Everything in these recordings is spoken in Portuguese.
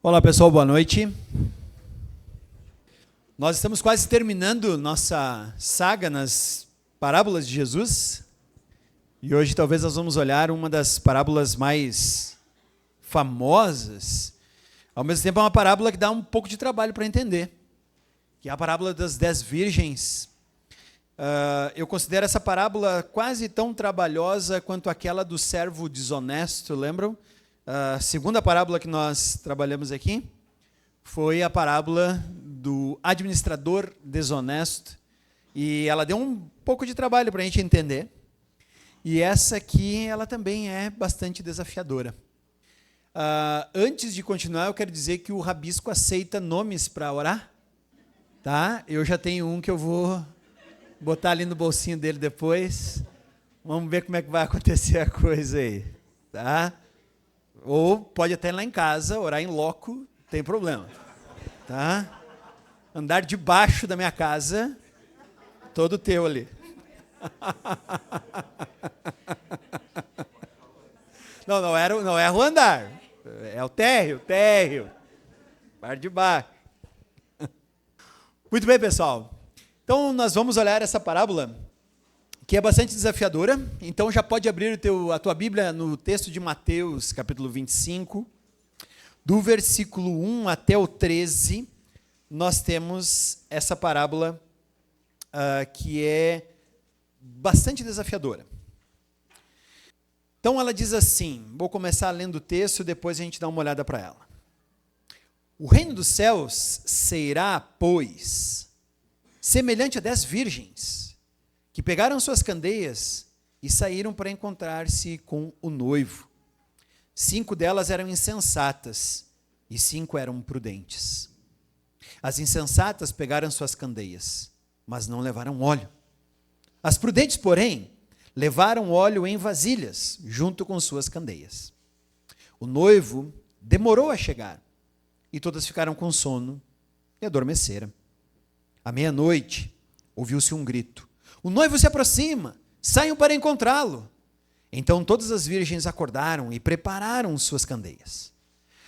Olá pessoal, boa noite. Nós estamos quase terminando nossa saga nas parábolas de Jesus. E hoje talvez nós vamos olhar uma das parábolas mais famosas. Ao mesmo tempo é uma parábola que dá um pouco de trabalho para entender. Que é a parábola das 10 virgens. Eu considero essa parábola quase tão trabalhosa quanto aquela do servo desonesto, lembram? A segunda parábola que nós trabalhamos aqui foi a parábola do administrador desonesto, e ela deu um pouco de trabalho para a gente entender. E essa aqui, ela também é bastante desafiadora. Antes de continuar, eu quero dizer que o Rabisco aceita nomes para orar, tá? Eu já tenho um que eu vou botar ali no bolsinho dele depois. Vamos ver como é que vai acontecer a coisa aí, tá? Ou pode até ir lá em casa, orar em loco, não tem problema. Tá? Andar debaixo da minha casa, todo teu ali. Não é o andar, é o térreo. Parte de baixo. Muito bem, pessoal. Então, nós vamos olhar essa parábola, que é bastante desafiadora. Então já pode abrir a tua Bíblia no texto de Mateus, capítulo 25, do versículo 1 até o 13, nós temos essa parábola que é bastante desafiadora. Então ela diz assim, vou começar lendo o texto, depois a gente dá uma olhada para ela. O reino dos céus será, pois, semelhante a 10 virgens, que pegaram suas candeias e saíram para encontrar-se com o noivo. 5 delas eram insensatas e 5 eram prudentes. As insensatas pegaram suas candeias, mas não levaram óleo. As prudentes, porém, levaram óleo em vasilhas, junto com suas candeias. O noivo demorou a chegar, e todas ficaram com sono e adormeceram. À meia-noite, ouviu-se um grito: o noivo se aproxima, saiam para encontrá-lo. Então todas as virgens acordaram e prepararam suas candeias.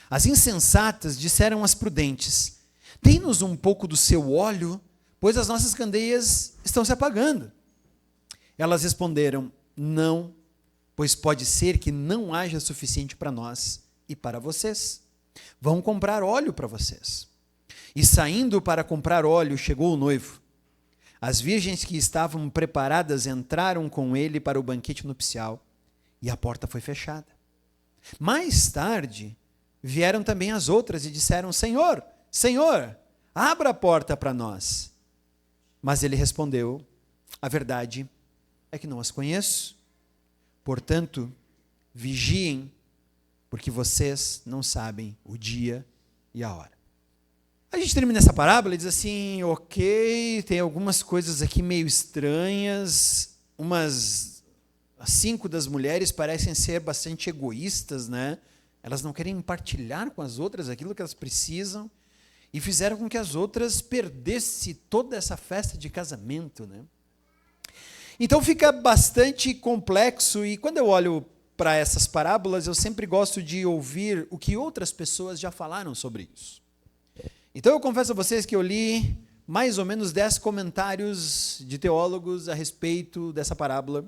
As insensatas disseram às prudentes: dê-nos um pouco do seu óleo, pois as nossas candeias estão se apagando. Elas responderam: não, pois pode ser que não haja suficiente para nós e para vocês. Vão comprar óleo para vocês. E saindo para comprar óleo, chegou o noivo. As virgens que estavam preparadas entraram com ele para o banquete nupcial, e a porta foi fechada. Mais tarde, vieram também as outras e disseram: Senhor, Senhor, abra a porta para nós. Mas ele respondeu: a verdade é que não as conheço. Portanto, vigiem, porque vocês não sabem o dia e a hora. A gente termina essa parábola e diz assim, ok, tem algumas coisas aqui meio estranhas, as 5 das mulheres parecem ser bastante egoístas, né? Elas não querem partilhar com as outras aquilo que elas precisam, e fizeram com que as outras perdessem toda essa festa de casamento, né? Então fica bastante complexo, e quando eu olho para essas parábolas, eu sempre gosto de ouvir o que outras pessoas já falaram sobre isso. Então eu confesso a vocês que eu li mais ou menos 10 comentários de teólogos a respeito dessa parábola,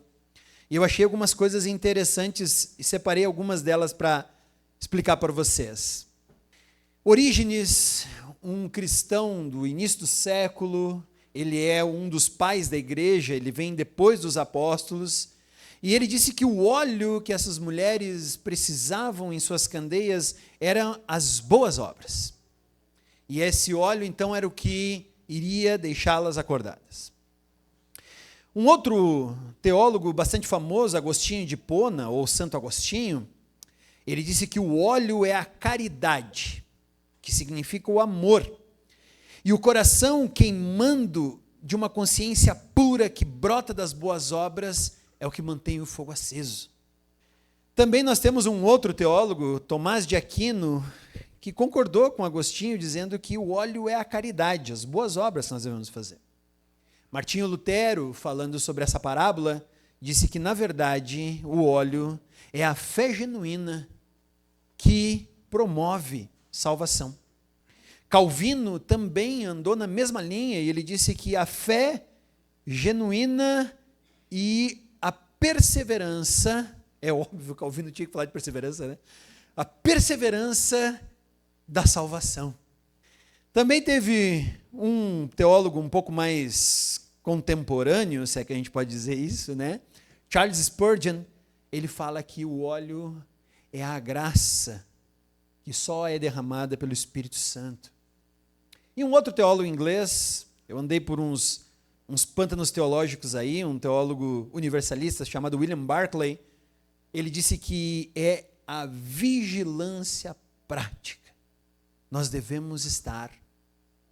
e eu achei algumas coisas interessantes e separei algumas delas para explicar para vocês. Orígenes, um cristão do início do século, ele é um dos pais da igreja, ele vem depois dos apóstolos, e ele disse que o óleo que essas mulheres precisavam em suas candeias eram as boas obras. E esse óleo, então, era o que iria deixá-las acordadas. Um outro teólogo bastante famoso, Agostinho de Hipona, ou Santo Agostinho, ele disse que o óleo é a caridade, que significa o amor. E o coração queimando de uma consciência pura que brota das boas obras é o que mantém o fogo aceso. Também nós temos um outro teólogo, Tomás de Aquino, que concordou com Agostinho, dizendo que o óleo é a caridade, as boas obras que nós devemos fazer. Martinho Lutero, falando sobre essa parábola, disse que, na verdade, o óleo é a fé genuína que promove salvação. Calvino também andou na mesma linha e ele disse que a fé genuína e a perseverança, é óbvio, Calvino tinha que falar de perseverança, né? A perseverança da salvação. Também teve um teólogo um pouco mais contemporâneo, se é que a gente pode dizer isso, né? Charles Spurgeon, ele fala que o óleo é a graça que só é derramada pelo Espírito Santo. E um outro teólogo inglês, eu andei por uns pântanos teológicos aí, um teólogo universalista chamado William Barclay, ele disse que é a vigilância prática. Nós devemos estar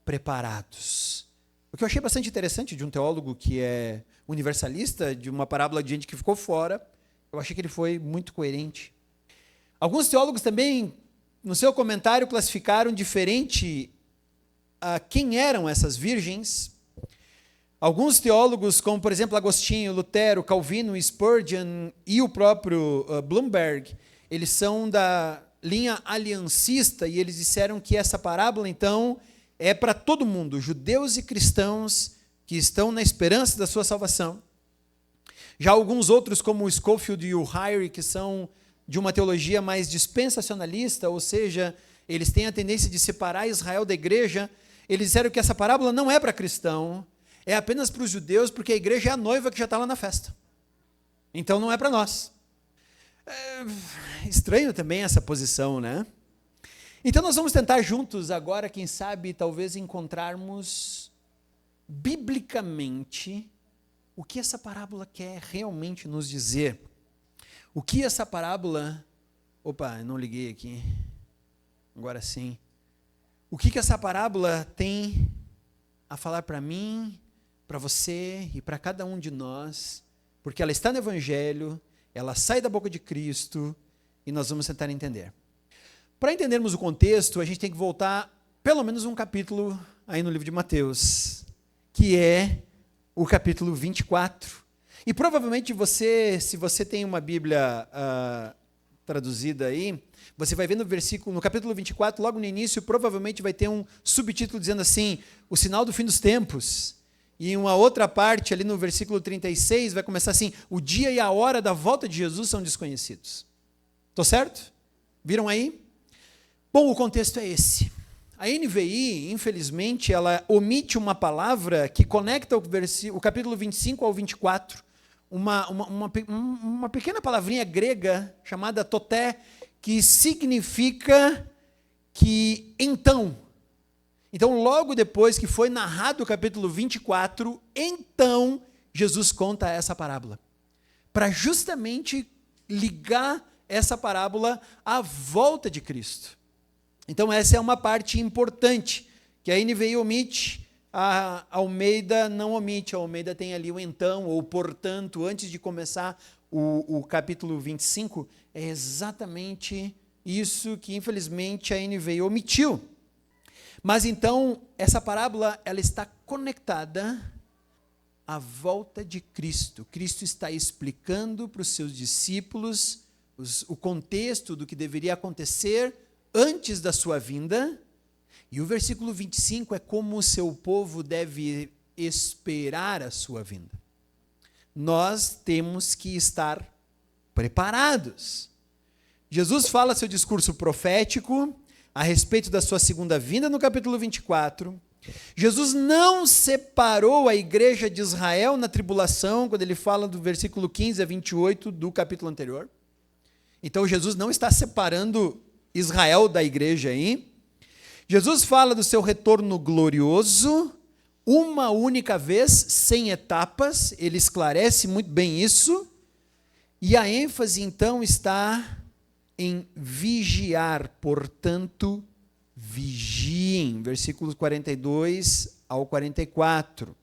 preparados. O que eu achei bastante interessante de um teólogo que é universalista, de uma parábola de gente que ficou fora, eu achei que ele foi muito coerente. Alguns teólogos também, no seu comentário, classificaram diferente a quem eram essas virgens. Alguns teólogos, como por exemplo Agostinho, Lutero, Calvino, Spurgeon e o próprio Bloomberg, eles são da linha aliancista e eles disseram que essa parábola, então, é para todo mundo, judeus e cristãos que estão na esperança da sua salvação. Já alguns outros, como o Scofield e o Hyrie, que são de uma teologia mais dispensacionalista, ou seja, eles têm a tendência de separar Israel da igreja, eles disseram que essa parábola não é para cristão, é apenas para os judeus, porque a igreja é a noiva que já está lá na festa. Então não é para nós. É estranho também essa posição, né? Então nós vamos tentar juntos agora, quem sabe, talvez encontrarmos biblicamente o que essa parábola quer realmente nos dizer. O que essa parábola... Opa, não liguei aqui. Agora sim. O que essa parábola tem a falar para mim, para você e para cada um de nós, porque ela está no Evangelho, ela sai da boca de Cristo e nós vamos tentar entender. Para entendermos o contexto, a gente tem que voltar pelo menos um capítulo aí no livro de Mateus, que é o capítulo 24. E provavelmente você, se você tem uma Bíblia traduzida aí, você vai ver no capítulo 24, logo no início, provavelmente vai ter um subtítulo dizendo assim, o sinal do fim dos tempos. E uma outra parte, ali no versículo 36, vai começar assim, o dia e a hora da volta de Jesus são desconhecidos. Estou certo? Viram aí? Bom, o contexto é esse. A NVI, infelizmente, ela omite uma palavra que conecta o capítulo 25 ao 24, uma pequena palavrinha grega chamada toté, que significa que então. Então, logo depois que foi narrado o capítulo 24, então Jesus conta essa parábola, para justamente ligar essa parábola à volta de Cristo. Então, essa é uma parte importante, que a NVI omite, a Almeida não omite, a Almeida tem ali o então, ou portanto, antes de começar o capítulo 25, é exatamente isso que, infelizmente, a NVI omitiu. Mas, então, essa parábola, ela está conectada à volta de Cristo. Cristo está explicando para os seus discípulos o contexto do que deveria acontecer antes da sua vinda, e o versículo 25 é como o seu povo deve esperar a sua vinda. Nós temos que estar preparados. Jesus fala seu discurso profético a respeito da sua segunda vinda no capítulo 24. Jesus não separou a igreja de Israel na tribulação, quando ele fala do versículo 15 a 28 do capítulo anterior. Então Jesus não está separando Israel da igreja aí. Jesus fala do seu retorno glorioso, uma única vez, sem etapas, ele esclarece muito bem isso, e a ênfase então está em vigiar, portanto, vigiem, versículos 42 ao 44,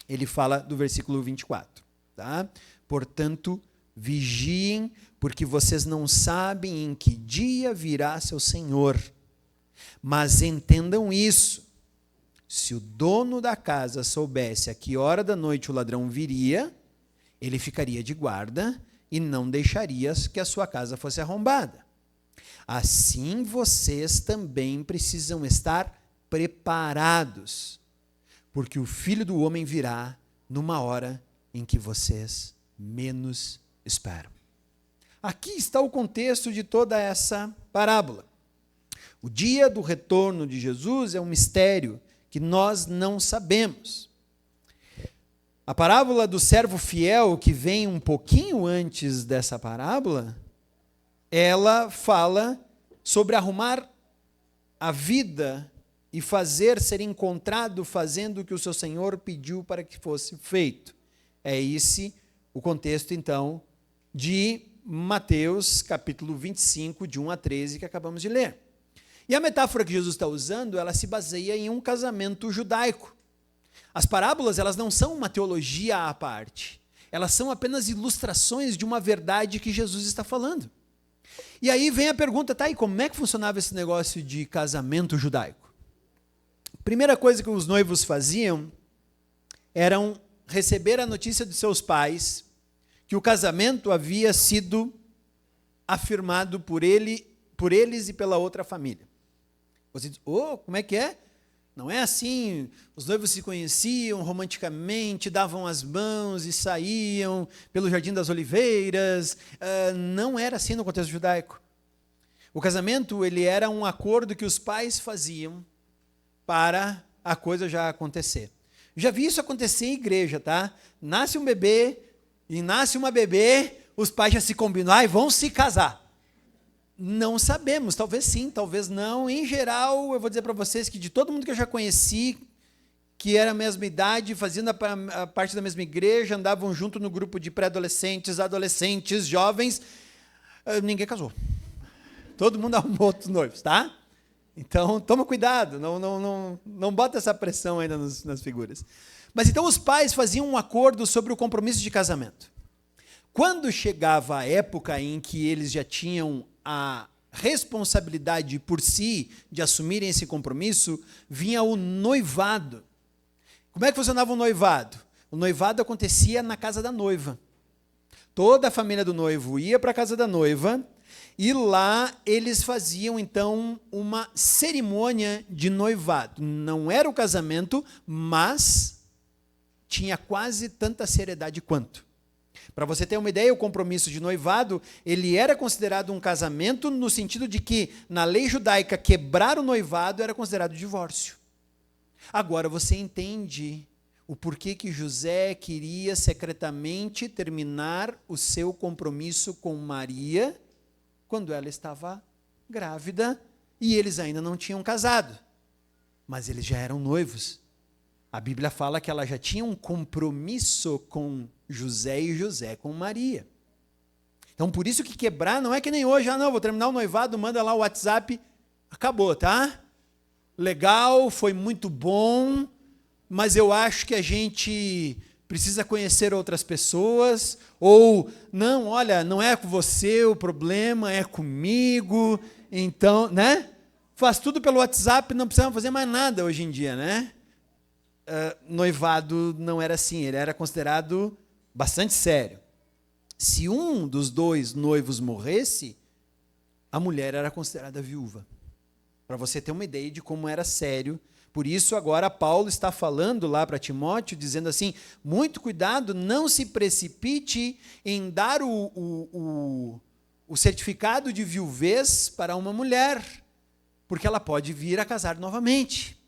ele fala do versículo 24, tá? Portanto, vigiem, porque vocês não sabem em que dia virá seu Senhor. Mas entendam isso, se o dono da casa soubesse a que hora da noite o ladrão viria, ele ficaria de guarda e não deixaria que a sua casa fosse arrombada. Assim vocês também precisam estar preparados, porque o Filho do Homem virá numa hora em que vocês menos esperam. Aqui está o contexto de toda essa parábola. O dia do retorno de Jesus é um mistério que nós não sabemos. A parábola do servo fiel, que vem um pouquinho antes dessa parábola, ela fala sobre arrumar a vida e fazer ser encontrado fazendo o que o seu Senhor pediu para que fosse feito. É esse o contexto, então, de Mateus, capítulo 25, de 1 a 13, que acabamos de ler. E a metáfora que Jesus está usando, ela se baseia em um casamento judaico. As parábolas, elas não são uma teologia à parte. Elas são apenas ilustrações de uma verdade que Jesus está falando. E aí vem a pergunta, tá, e como é que funcionava esse negócio de casamento judaico? Primeira coisa que os noivos faziam era receber a notícia de seus pais que o casamento havia sido afirmado por eles e pela outra família. Você diz, como é que é? Não é assim, os noivos se conheciam romanticamente, davam as mãos e saíam pelo Jardim das Oliveiras. Não era assim no contexto judaico. O casamento, ele era um acordo que os pais faziam para a coisa já acontecer. Já vi isso acontecer em igreja, tá? Nasce um bebê e nasce uma bebê, os pais já se combinam, e vão se casar. Não sabemos, talvez sim, talvez não. Em geral, eu vou dizer para vocês que de todo mundo que eu já conheci, que era a mesma idade, faziam a parte da mesma igreja, andavam junto no grupo de pré-adolescentes, adolescentes, jovens, ninguém casou. Todo mundo arrumou outros noivos, tá? Então, toma cuidado, não bota essa pressão ainda nas figuras. Mas então os pais faziam um acordo sobre o compromisso de casamento. Quando chegava a época em que eles já tinham a responsabilidade por si de assumirem esse compromisso, vinha o noivado. Como é que funcionava o noivado? O noivado acontecia na casa da noiva. Toda a família do noivo ia para a casa da noiva e lá eles faziam, então, uma cerimônia de noivado. Não era o casamento, mas tinha quase tanta seriedade quanto. Para você ter uma ideia, o compromisso de noivado, ele era considerado um casamento no sentido de que, na lei judaica, quebrar o noivado era considerado divórcio. Agora você entende o porquê que José queria secretamente terminar o seu compromisso com Maria quando ela estava grávida e eles ainda não tinham casado. Mas eles já eram noivos. A Bíblia fala que ela já tinha um compromisso com José e José com Maria. Então, por isso que quebrar não é que nem hoje, não, vou terminar o noivado, manda lá o WhatsApp, acabou, tá? Legal, foi muito bom, mas eu acho que a gente precisa conhecer outras pessoas, ou, não, olha, não é com você o problema, é comigo, então, né? Faz tudo pelo WhatsApp, não precisa fazer mais nada hoje em dia, né? Noivado não era assim, ele era considerado bastante sério. Se um dos dois noivos morresse, a mulher era considerada viúva. Para você ter uma ideia de como era sério. Por isso, agora, Paulo está falando lá para Timóteo, dizendo assim, muito cuidado, não se precipite em dar o certificado de viuvez para uma mulher, porque ela pode vir a casar novamente.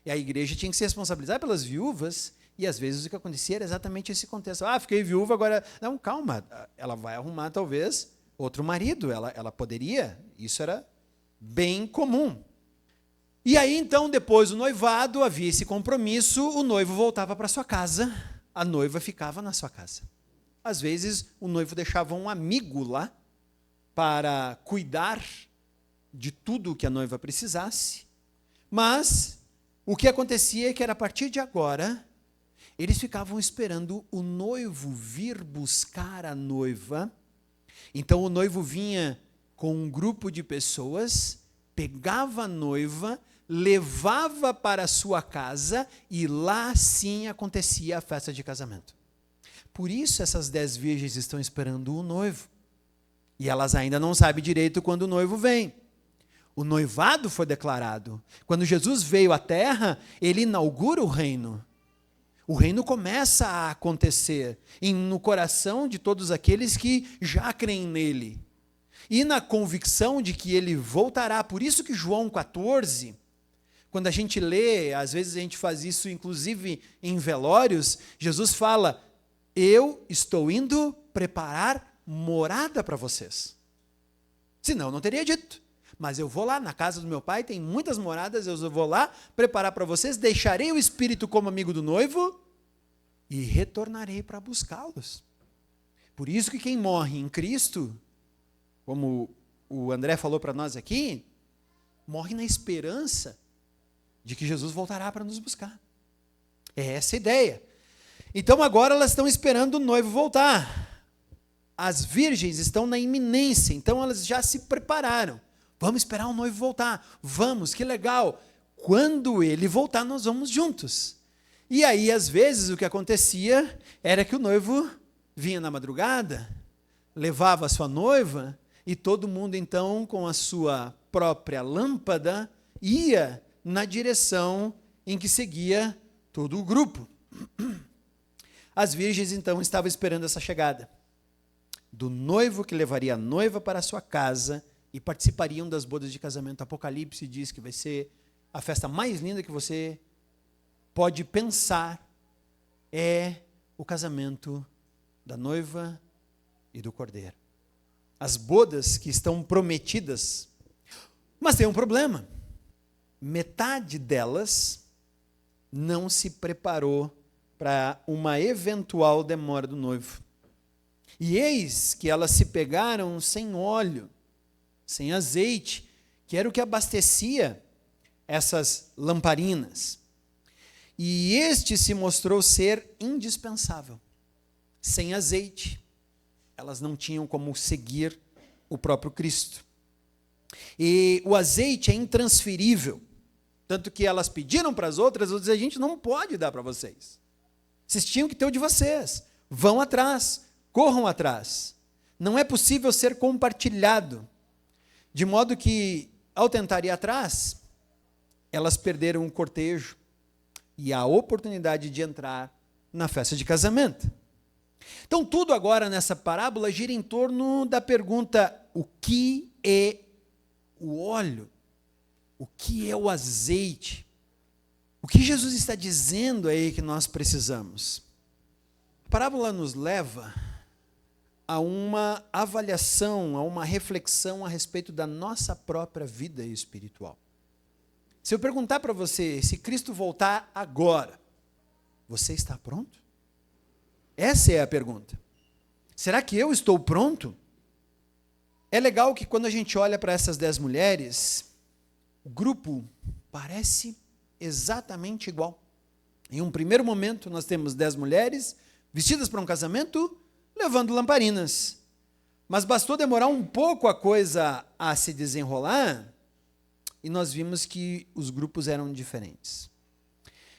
E a igreja tinha que se responsabilizar pelas viúvas, e às vezes o que acontecia era exatamente esse contexto. Fiquei viúva, agora... Não, calma, ela vai arrumar talvez outro marido, ela poderia, isso era bem comum. E aí então, depois do noivado, havia esse compromisso, o noivo voltava para sua casa, a noiva ficava na sua casa. Às vezes o noivo deixava um amigo lá para cuidar de tudo o que a noiva precisasse, mas... o que acontecia é que era a partir de agora, eles ficavam esperando o noivo vir buscar a noiva. Então o noivo vinha com um grupo de pessoas, pegava a noiva, levava para a sua casa e lá sim acontecia a festa de casamento. Por isso essas 10 virgens estão esperando o noivo. E elas ainda não sabem direito quando o noivo vem. O noivado foi declarado. Quando Jesus veio à terra, ele inaugura o reino. O reino começa a acontecer no coração de todos aqueles que já creem nele. E na convicção de que ele voltará. Por isso que João 14, quando a gente lê, às vezes a gente faz isso inclusive em velórios, Jesus fala: eu estou indo preparar morada para vocês. Senão eu não teria dito. Mas eu vou lá, na casa do meu pai, tem muitas moradas, eu vou lá preparar para vocês, deixarei o Espírito como amigo do noivo e retornarei para buscá-los. Por isso que quem morre em Cristo, como o André falou para nós aqui, morre na esperança de que Jesus voltará para nos buscar. É essa a ideia. Então agora elas estão esperando o noivo voltar. As virgens estão na iminência, então elas já se prepararam. Vamos esperar o noivo voltar. Vamos, que legal. Quando ele voltar, nós vamos juntos. E aí, às vezes, o que acontecia era que o noivo vinha na madrugada, levava a sua noiva, e todo mundo, então, com a sua própria lâmpada, ia na direção em que seguia todo o grupo. As virgens, então, estavam esperando essa chegada do noivo que levaria a noiva para a sua casa e participariam das bodas de casamento. Apocalipse diz que vai ser a festa mais linda que você pode pensar, é o casamento da noiva e do cordeiro. As bodas que estão prometidas. Mas tem um problema. Metade delas não se preparou para uma eventual demora do noivo. E eis que elas se pegaram sem óleo, sem azeite, que era o que abastecia essas lamparinas. E este se mostrou ser indispensável. Sem azeite, elas não tinham como seguir o próprio Cristo. E o azeite é intransferível, tanto que elas pediram para as outras, a gente não pode dar para vocês. Vocês tinham que ter o de vocês. Vão atrás, corram atrás. Não é possível ser compartilhado. De modo que, ao tentar ir atrás, elas perderam o cortejo e a oportunidade de entrar na festa de casamento. Então, tudo agora nessa parábola gira em torno da pergunta: o que é o óleo? O que é o azeite? O que Jesus está dizendo aí que nós precisamos? A parábola nos leva a uma avaliação, a uma reflexão a respeito da nossa própria vida espiritual. Se eu perguntar para você, se Cristo voltar agora, você está pronto? Essa é a pergunta. Será que eu estou pronto? É legal que quando a gente olha para essas 10 mulheres, o grupo parece exatamente igual. Em um primeiro momento, nós temos 10 mulheres vestidas para um casamento, levando lamparinas. Mas bastou demorar um pouco a coisa a se desenrolar, e nós vimos que os grupos eram diferentes.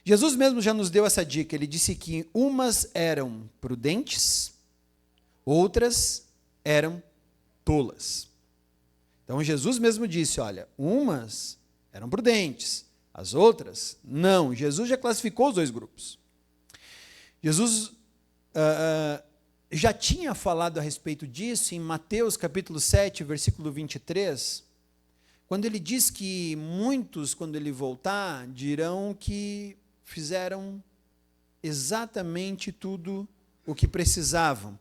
Jesus mesmo já nos deu essa dica. Ele disse que umas eram prudentes, outras eram tolas. Então Jesus mesmo disse, olha, umas eram prudentes, as outras não. Jesus já classificou os dois grupos. Jesus já tinha falado a respeito disso em Mateus capítulo 7, versículo 23, quando ele diz que muitos, quando ele voltar, dirão que fizeram exatamente tudo o que precisavam.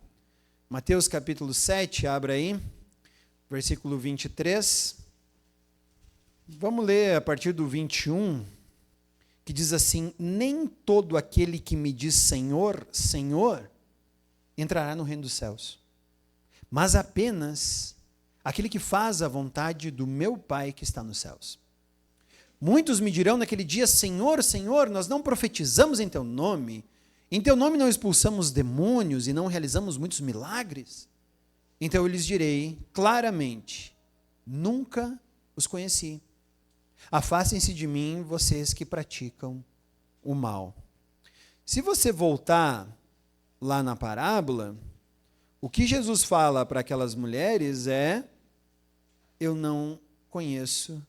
Mateus capítulo 7, abra aí, versículo 23. Vamos ler a partir do 21, que diz assim: nem todo aquele que me diz Senhor, Senhor, entrará no reino dos céus, mas apenas aquele que faz a vontade do meu Pai que está nos céus. Muitos me dirão naquele dia, Senhor, Senhor, nós não profetizamos em teu nome não expulsamos demônios e não realizamos muitos milagres? Então eu lhes direi claramente, nunca os conheci. Afastem-se de mim, vocês que praticam o mal. Se você voltar lá na parábola, O que Jesus fala para aquelas mulheres é: eu não conheço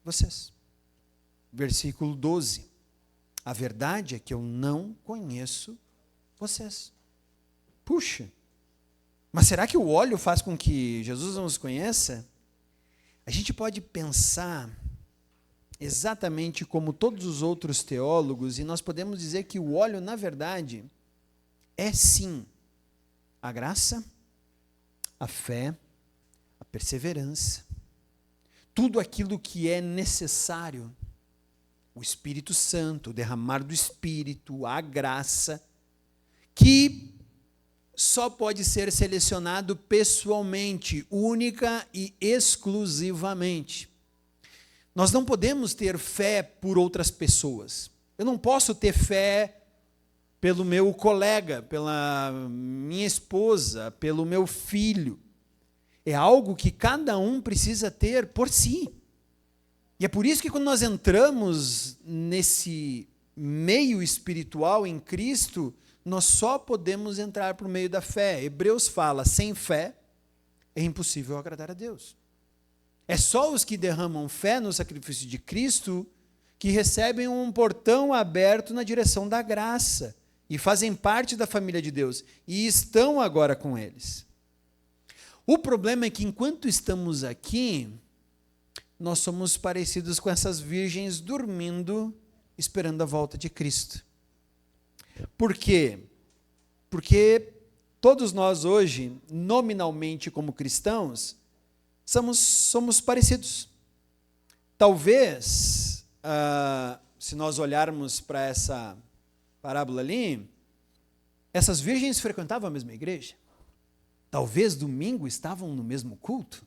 vocês. Versículo 12. A verdade é que eu não conheço vocês. Puxa, mas será que o óleo faz com que Jesus não os conheça? A gente pode pensar exatamente como todos os outros teólogos, e nós podemos dizer que o óleo, na verdade, é sim a graça, a fé, a perseverança, tudo aquilo que é necessário, o Espírito Santo, o derramar do Espírito, a graça, que só pode ser selecionado pessoalmente, única e exclusivamente. Nós não podemos ter fé por outras pessoas. Eu não posso ter fé pelo meu colega, pela minha esposa, pelo meu filho. É algo que cada um precisa ter por si. E é por isso que quando nós entramos nesse meio espiritual em Cristo, nós só podemos entrar por meio da fé. Hebreus fala, sem fé é impossível agradar a Deus. É só os que derramam fé no sacrifício de Cristo que recebem um portão aberto na direção da graça e fazem parte da família de Deus e estão agora com eles. O problema é que enquanto estamos aqui, nós somos parecidos com essas virgens dormindo, esperando a volta de Cristo. Por quê? Porque todos nós hoje, nominalmente como cristãos, somos parecidos. Talvez, se nós olharmos para essa parábola ali, essas virgens frequentavam a mesma igreja. Talvez domingo estavam no mesmo culto.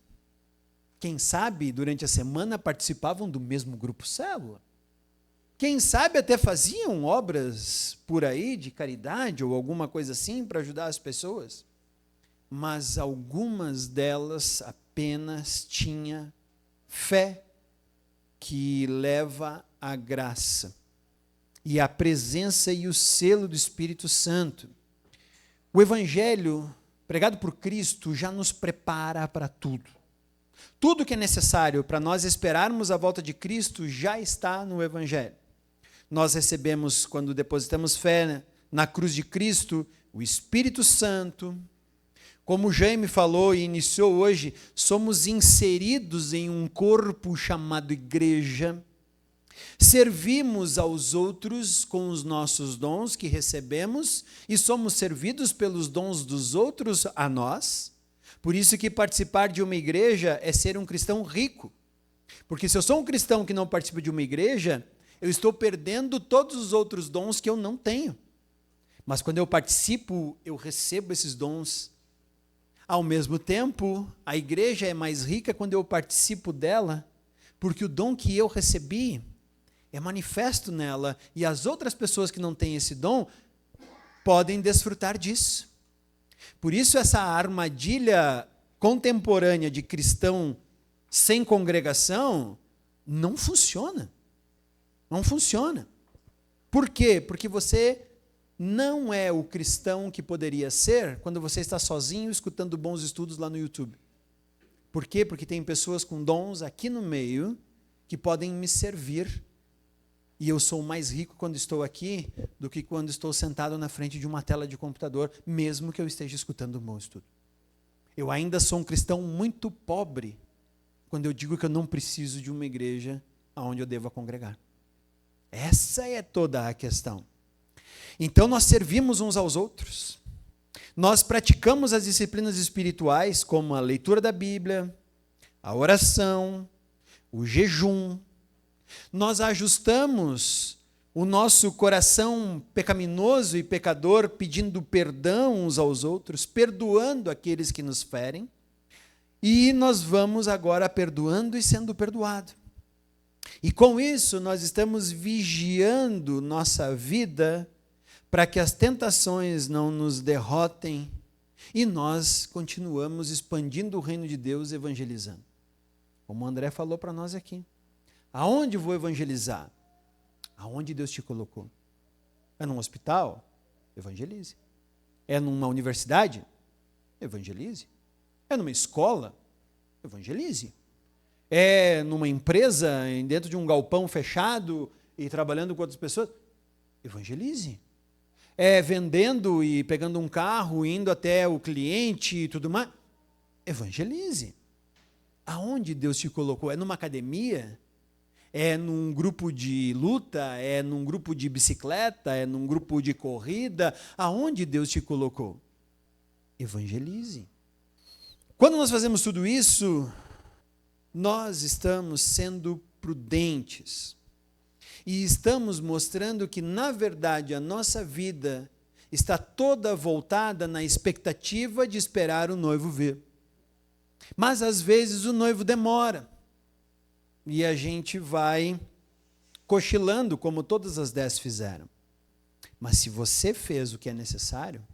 Quem sabe, durante a semana, participavam do mesmo grupo célula. Quem sabe até faziam obras por aí de caridade ou alguma coisa assim para ajudar as pessoas. Mas algumas delas apenas tinham fé que leva à graça e à presença e o selo do Espírito Santo. O Evangelho pregado por Cristo já nos prepara para tudo. Tudo que é necessário para nós esperarmos a volta de Cristo já está no Evangelho. Nós recebemos, quando depositamos fé na cruz de Cristo, o Espírito Santo. Como o Jaime falou e iniciou hoje, somos inseridos em um corpo chamado igreja. Servimos aos outros com os nossos dons que recebemos e somos servidos pelos dons dos outros a nós. Por isso que participar de uma igreja é ser um cristão rico. Porque se eu sou um cristão que não participa de uma igreja, eu estou perdendo todos os outros dons que eu não tenho. Mas quando eu participo, eu recebo esses dons. Ao mesmo tempo, a igreja é mais rica quando eu participo dela, porque o dom que eu recebi é manifesto nela, e as outras pessoas que não têm esse dom podem desfrutar disso. Por isso, essa armadilha contemporânea de cristão sem congregação não funciona. Não funciona. Por quê? Porque você não é o cristão que poderia ser quando você está sozinho escutando bons estudos lá no YouTube. Por quê? Porque tem pessoas com dons aqui no meio que podem me servir. E eu sou mais rico quando estou aqui do que quando estou sentado na frente de uma tela de computador, mesmo que eu esteja escutando um bom estudo. Eu ainda sou um cristão muito pobre quando eu digo que eu não preciso de uma igreja onde eu deva congregar. Essa é toda a questão. Então nós servimos uns aos outros. Nós praticamos as disciplinas espirituais, como a leitura da Bíblia, a oração, o jejum. Nós ajustamos o nosso coração pecaminoso e pecador, pedindo perdão uns aos outros, perdoando aqueles que nos ferem, e nós vamos agora perdoando e sendo perdoado. E com isso nós estamos vigiando nossa vida para que as tentações não nos derrotem e nós continuamos expandindo o reino de Deus, evangelizando. Como o André falou para nós aqui. Aonde vou evangelizar? Aonde Deus te colocou? É num hospital? Evangelize. É numa universidade? evangelize. É numa escola? Evangelize. É numa empresa, dentro de um galpão fechado e trabalhando com outras pessoas? Evangelize. É vendendo e pegando um carro, indo até o cliente e tudo mais? Evangelize. Aonde Deus te colocou? É numa academia? É num grupo de luta? É num grupo de bicicleta? É num grupo de corrida? Aonde Deus te colocou? Evangelize. Quando nós fazemos tudo isso, nós estamos sendo prudentes. E estamos mostrando que, na verdade, a nossa vida está toda voltada na expectativa de esperar o noivo vir. Mas, às vezes, o noivo demora. E a gente vai cochilando, como todas as 10 fizeram. Mas se você fez o que é necessário,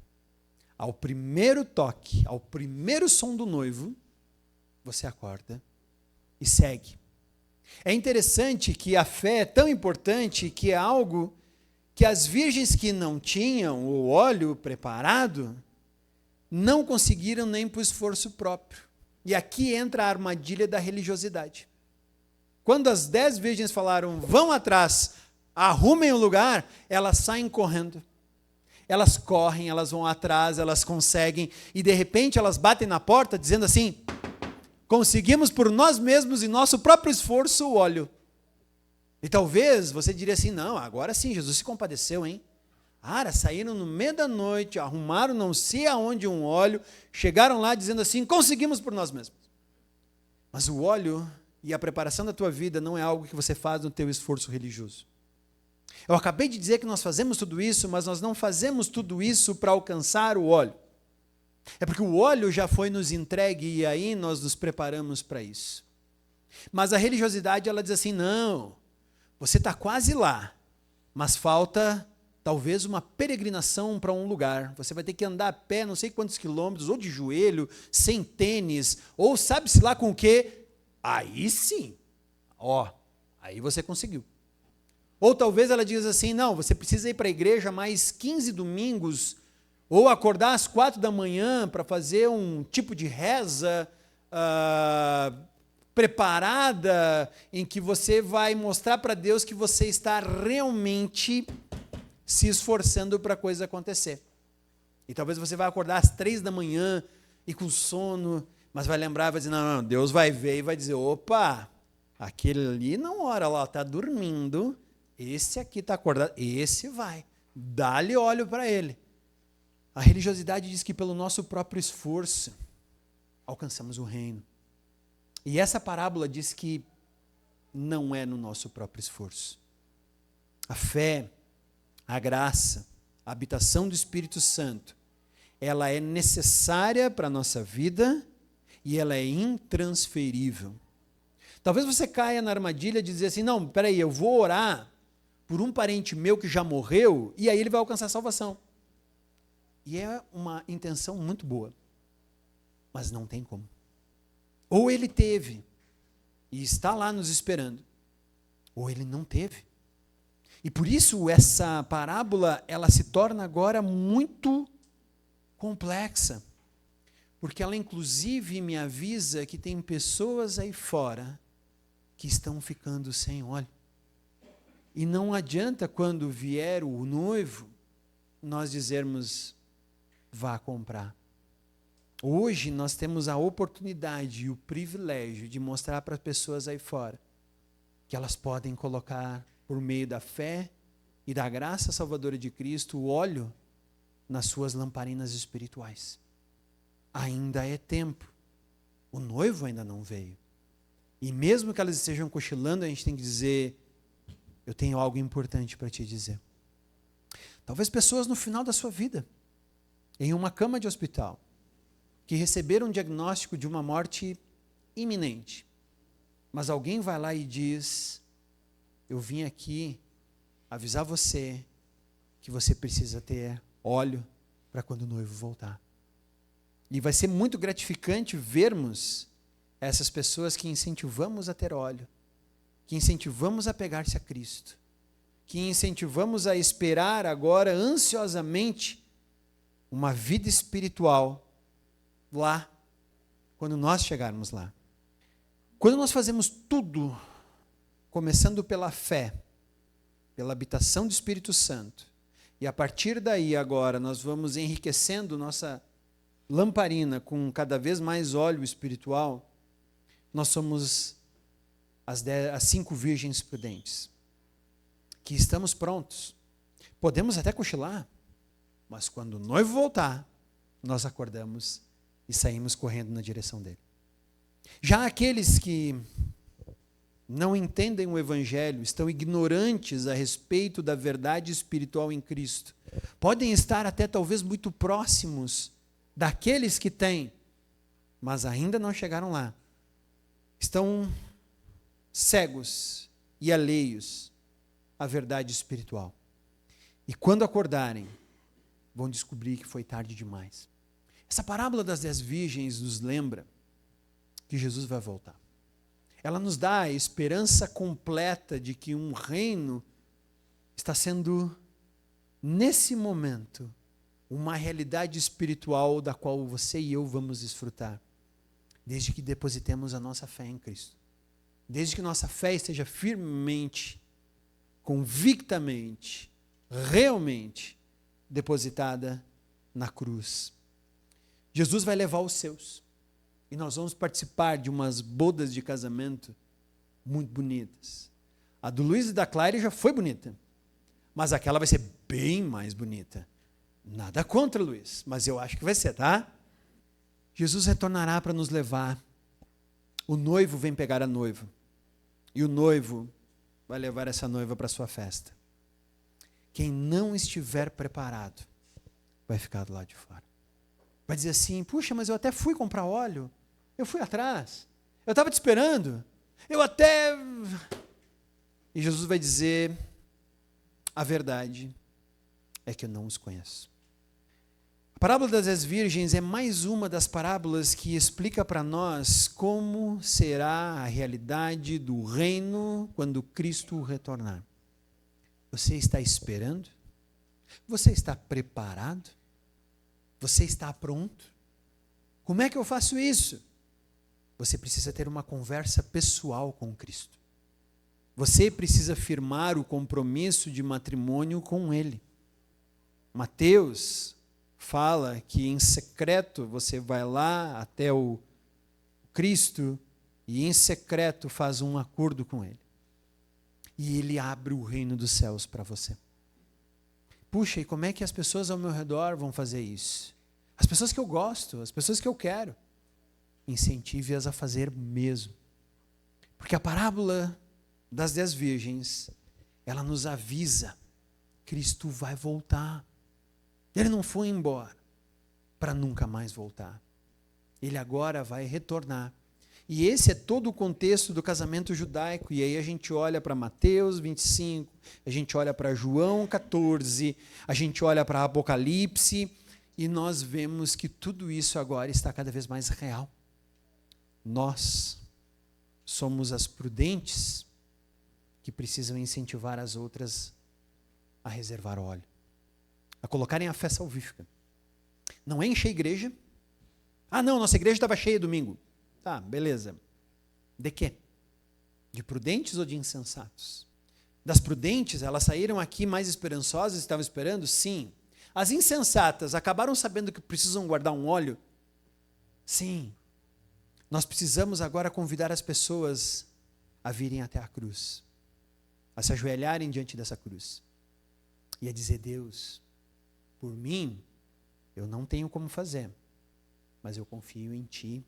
ao primeiro toque, ao primeiro som do noivo, você acorda e segue. É interessante que a fé é tão importante que é algo que as virgens que não tinham o óleo preparado não conseguiram nem por esforço próprio. E aqui entra a armadilha da religiosidade. Quando as 10 virgens falaram, vão atrás, arrumem o lugar, elas saem correndo. Elas correm, elas vão atrás, elas conseguem, e de repente elas batem na porta dizendo assim, conseguimos por nós mesmos e nosso próprio esforço o óleo. E talvez você diria assim, não, agora sim, Jesus se compadeceu, hein? Saíram no meio da noite, arrumaram não sei aonde um óleo, chegaram lá dizendo assim, conseguimos por nós mesmos. Mas o óleo e a preparação da tua vida não é algo que você faz no teu esforço religioso. Eu acabei de dizer que nós fazemos tudo isso, mas nós não fazemos tudo isso para alcançar o óleo. É porque o óleo já foi nos entregue e aí nós nos preparamos para isso. Mas a religiosidade, ela diz assim, não, você está quase lá, mas falta talvez uma peregrinação para um lugar. Você vai ter que andar a pé não sei quantos quilômetros, ou de joelho, sem tênis, ou sabe-se lá com o quê. Aí sim, aí você conseguiu. Ou talvez ela diz assim, não, você precisa ir para a igreja mais 15 domingos, ou acordar às 4 da manhã para fazer um tipo de reza preparada, em que você vai mostrar para Deus que você está realmente se esforçando para a coisa acontecer. E talvez você vai acordar às 3 da manhã e com sono, mas vai lembrar, vai dizer, não, Deus vai ver e vai dizer, opa, aquele ali não ora lá, está dormindo, esse aqui está acordado, esse vai, dá-lhe óleo para ele. A religiosidade diz que pelo nosso próprio esforço alcançamos o reino. E essa parábola diz que não é no nosso próprio esforço. A fé, a graça, a habitação do Espírito Santo, ela é necessária para a nossa vida e ela é intransferível. Talvez você caia na armadilha de dizer assim, não, peraí, eu vou orar por um parente meu que já morreu e aí ele vai alcançar a salvação. E é uma intenção muito boa, mas não tem como. Ou ele teve e está lá nos esperando, ou ele não teve. E por isso essa parábola, ela se torna agora muito complexa, porque ela inclusive me avisa que tem pessoas aí fora que estão ficando sem óleo. E não adianta quando vier o noivo, nós dizermos, vá comprar. Hoje nós temos a oportunidade e o privilégio de mostrar para as pessoas aí fora que elas podem colocar, por meio da fé e da graça salvadora de Cristo, o óleo nas suas lamparinas espirituais. Ainda é tempo. O noivo ainda não veio. E mesmo que elas estejam cochilando, a gente tem que dizer, eu tenho algo importante para te dizer. Talvez pessoas no final da sua vida, em uma cama de hospital, que receberam um diagnóstico de uma morte iminente, mas alguém vai lá e diz, eu vim aqui avisar você que você precisa ter óleo para quando o noivo voltar. E vai ser muito gratificante vermos essas pessoas que incentivamos a ter óleo, que incentivamos a pegar-se a Cristo, que incentivamos a esperar agora ansiosamente uma vida espiritual lá, quando nós chegarmos lá. Quando nós fazemos tudo, começando pela fé, pela habitação do Espírito Santo, e a partir daí agora nós vamos enriquecendo nossa lamparina com cada vez mais óleo espiritual, nós somos as 5 virgens prudentes, que estamos prontos. Podemos até cochilar, mas quando o noivo voltar, nós acordamos e saímos correndo na direção dele. Já aqueles que não entendem o Evangelho, estão ignorantes a respeito da verdade espiritual em Cristo, podem estar até talvez muito próximos daqueles que têm, mas ainda não chegaram lá. Estão cegos e alheios à verdade espiritual. E quando acordarem, vão descobrir que foi tarde demais. Essa parábola das 10 virgens nos lembra que Jesus vai voltar. Ela nos dá a esperança completa de que um reino está sendo, nesse momento, uma realidade espiritual da qual você e eu vamos desfrutar, desde que depositemos a nossa fé em Cristo. Desde que nossa fé esteja firmemente, convictamente, realmente depositada na cruz. Jesus vai levar os seus. E nós vamos participar de umas bodas de casamento muito bonitas. A do Luiz e da Clara já foi bonita, mas aquela vai ser bem mais bonita. Nada contra, Luiz, mas eu acho que vai ser, tá? Jesus retornará para nos levar. O noivo vem pegar a noiva. E o noivo vai levar essa noiva para a sua festa. Quem não estiver preparado vai ficar do lado de fora. Vai dizer assim: puxa, mas eu até fui comprar óleo. Eu fui atrás. Eu estava te esperando. Eu até... E Jesus vai dizer: a verdade é que eu não os conheço. A parábola das 10 virgens é mais uma das parábolas que explica para nós como será a realidade do reino quando Cristo retornar. Você está esperando? Você está preparado? Você está pronto? Como é que eu faço isso? Você precisa ter uma conversa pessoal com Cristo. Você precisa firmar o compromisso de matrimônio com Ele. Mateus fala que em secreto você vai lá até o Cristo e em secreto faz um acordo com Ele. E Ele abre o reino dos céus para você. Puxa, e como é que as pessoas ao meu redor vão fazer isso? As pessoas que eu gosto, as pessoas que eu quero. Incentive-as a fazer mesmo. Porque a parábola das 10 virgens, ela nos avisa: Cristo vai voltar. Ele não foi embora para nunca mais voltar. Ele agora vai retornar. E esse é todo o contexto do casamento judaico. E aí a gente olha para Mateus 25, a gente olha para João 14, a gente olha para Apocalipse, e nós vemos que tudo isso agora está cada vez mais real. Nós somos as prudentes que precisam incentivar as outras a reservar óleo, a colocarem a fé salvífica. Não é encher a igreja. Ah, não, nossa igreja estava cheia domingo. Tá, beleza. De quê? De prudentes ou de insensatos? Das prudentes, elas saíram aqui mais esperançosas, estavam esperando? Sim. As insensatas acabaram sabendo que precisam guardar um óleo? Sim. Nós precisamos agora convidar as pessoas a virem até a cruz, a se ajoelharem diante dessa cruz e a dizer: Deus, por mim, eu não tenho como fazer, mas eu confio em Ti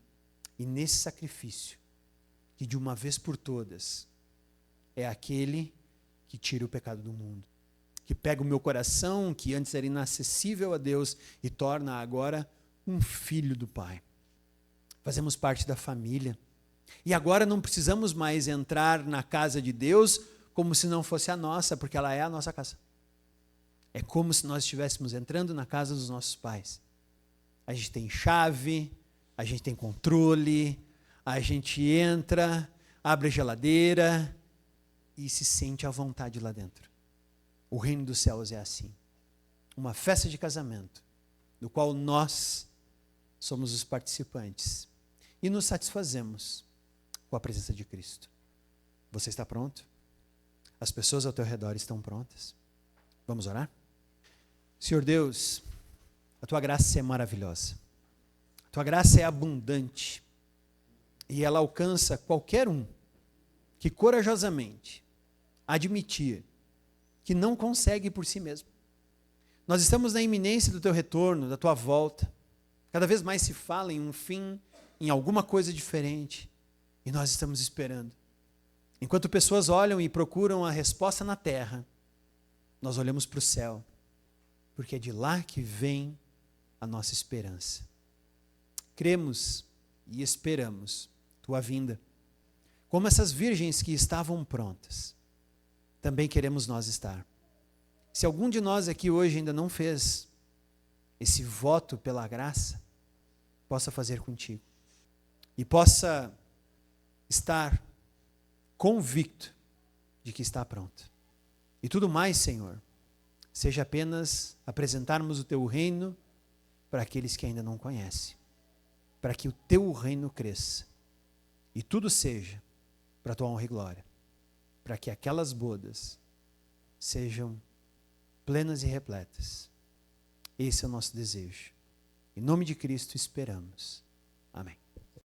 e nesse sacrifício, que de uma vez por todas é aquele que tira o pecado do mundo, que pega o meu coração, que antes era inacessível a Deus, e torna agora um filho do Pai. Fazemos parte da família. E agora não precisamos mais entrar na casa de Deus como se não fosse a nossa, porque ela é a nossa casa. É como se nós estivéssemos entrando na casa dos nossos pais. A gente tem chave, a gente tem controle, a gente entra, abre a geladeira e se sente à vontade lá dentro. O reino dos céus é assim. Uma festa de casamento, no qual nós somos os participantes e nos satisfazemos com a presença de Cristo. Você está pronto? As pessoas ao teu redor estão prontas? Vamos orar? Senhor Deus, a tua graça é maravilhosa. A tua graça é abundante. E ela alcança qualquer um que corajosamente admitir que não consegue por si mesmo. Nós estamos na iminência do teu retorno, da tua volta. Cada vez mais se fala em um fim, em alguma coisa diferente. E nós estamos esperando. Enquanto pessoas olham e procuram a resposta na terra, nós olhamos para o céu, porque é de lá que vem a nossa esperança. Cremos e esperamos tua vinda. Como essas virgens que estavam prontas, também queremos nós estar. Se algum de nós aqui hoje ainda não fez esse voto pela graça, possa fazer contigo. E possa estar convicto de que está pronto. E tudo mais, Senhor, seja apenas apresentarmos o teu reino para aqueles que ainda não conhecem. Para que o teu reino cresça. E tudo seja para a tua honra e glória. Para que aquelas bodas sejam plenas e repletas. Esse é o nosso desejo. Em nome de Cristo esperamos. Amém.